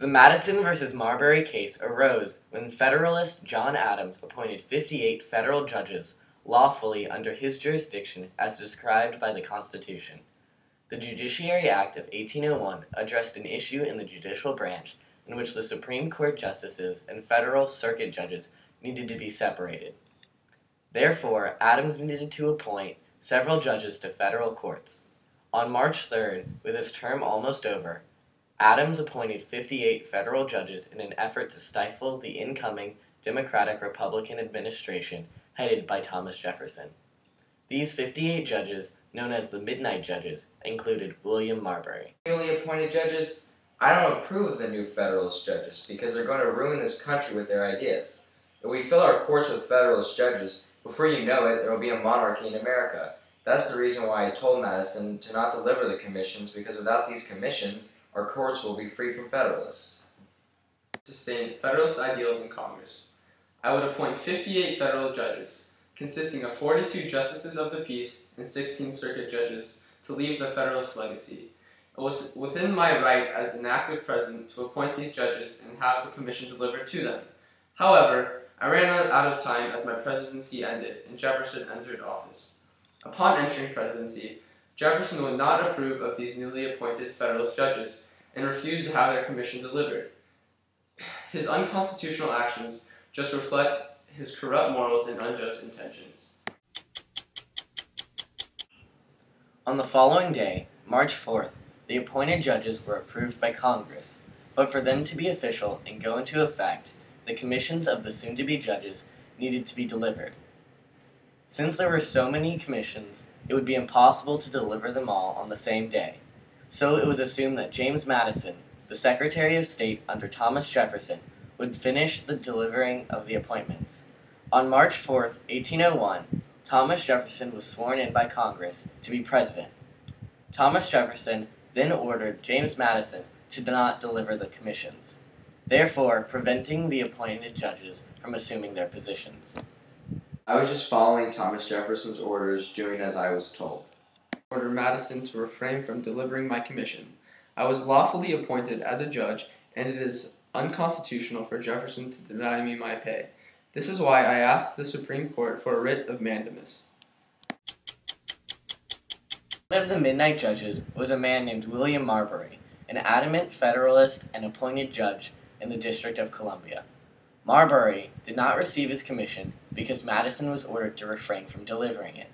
The Madison versus Marbury case arose when Federalist John Adams appointed 58 federal judges lawfully under his jurisdiction as described by the Constitution. The Judiciary Act of 1801 addressed an issue in the judicial branch in which the Supreme Court justices and federal circuit judges needed to be separated. Therefore, Adams needed to appoint several judges to federal courts. On March 3rd, with his term almost over, Adams appointed 58 federal judges in an effort to stifle the incoming Democratic-Republican administration headed by Thomas Jefferson. These 58 judges, known as the Midnight Judges, included William Marbury. Newly appointed judges, I don't approve of the new Federalist judges because they're going to ruin this country with their ideas. If we fill our courts with Federalist judges, before you know it, there will be a monarchy in America. That's the reason why I told Madison to not deliver the commissions, because without these commissions, our courts will be free from Federalists. Sustain Federalist ideals in Congress. I would appoint 58 federal judges, consisting of 42 justices of the peace and 16 circuit judges, to leave the Federalist legacy. It was within my right as an active president to appoint these judges and have the commission delivered to them. However, I ran out of time as my presidency ended and Jefferson entered office. Upon entering presidency, Jefferson would not approve of these newly appointed Federalist judges and refused to have their commission delivered. His unconstitutional actions just reflect his corrupt morals and unjust intentions. On the following day, March 4th, the appointed judges were approved by Congress, but for them to be official and go into effect, the commissions of the soon-to-be judges needed to be delivered. Since there were so many commissions, it would be impossible to deliver them all on the same day, so it was assumed that James Madison, the Secretary of State under Thomas Jefferson, would finish the delivering of the appointments. On March 4th, 1801, Thomas Jefferson was sworn in by Congress to be president. Thomas Jefferson then ordered James Madison to not deliver the commissions, therefore preventing the appointed judges from assuming their positions. I was just following Thomas Jefferson's orders, doing as I was told. Order Madison to refrain from delivering my commission. I was lawfully appointed as a judge, and it is unconstitutional for Jefferson to deny me my pay. This is why I asked the Supreme Court for a writ of mandamus. One of the Midnight Judges was a man named William Marbury, an adamant Federalist and appointed judge in the District of Columbia. Marbury did not receive his commission because Madison was ordered to refrain from delivering it.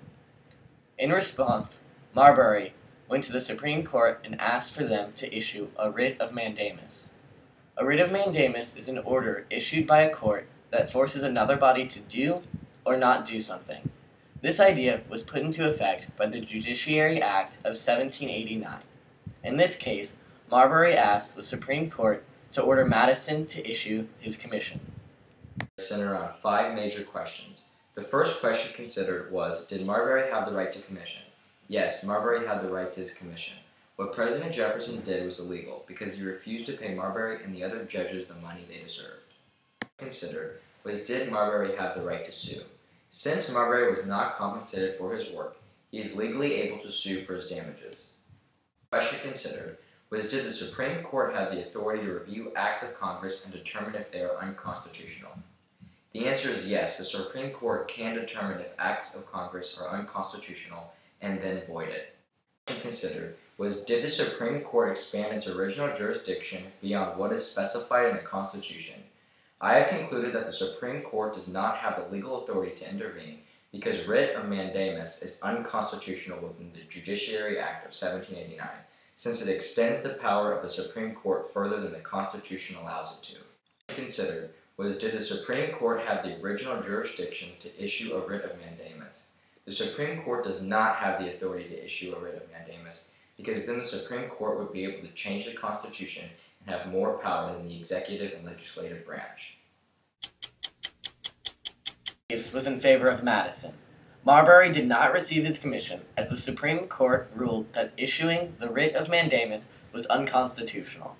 In response, Marbury went to the Supreme Court and asked for them to issue a writ of mandamus. A writ of mandamus is an order issued by a court that forces another body to do or not do something. This idea was put into effect by the Judiciary Act of 1789. In this case, Marbury asked the Supreme Court to order Madison to issue his commission. Centered on 5 major questions. The first question considered was, did Marbury have the right to commission? Yes, Marbury had the right to his commission. What President Jefferson did was illegal because he refused to pay Marbury and the other judges the money they deserved. Considered was, did Marbury have the right to sue? Since Marbury was not compensated for his work, he is legally able to sue for his damages. The question considered was, did the Supreme Court have the authority to review acts of Congress and determine if they are unconstitutional? The answer is yes, the Supreme Court can determine if acts of Congress are unconstitutional and then void it. The question considered was, did the Supreme Court expand its original jurisdiction beyond what is specified in the Constitution? I have concluded that the Supreme Court does not have the legal authority to intervene because writ of mandamus is unconstitutional within the Judiciary Act of 1789, since it extends the power of the Supreme Court further than the Constitution allows it to. Considered was, did the Supreme Court have the original jurisdiction to issue a writ of mandamus? The Supreme Court does not have the authority to issue a writ of mandamus because then the Supreme Court would be able to change the Constitution and have more power than the executive and legislative branch. Case was in favor of Madison. Marbury did not receive his commission as the Supreme Court ruled that issuing the writ of mandamus was unconstitutional.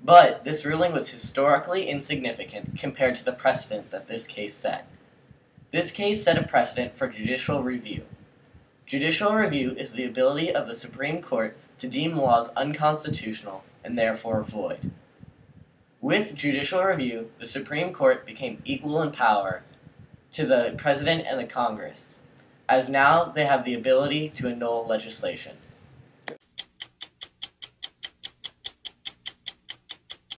But this ruling was historically insignificant compared to the precedent that this case set. This case set a precedent for judicial review. Judicial review is the ability of the Supreme Court to deem laws unconstitutional and therefore void. With judicial review, the Supreme Court became equal in power to the President and the Congress, as now they have the ability to annul legislation.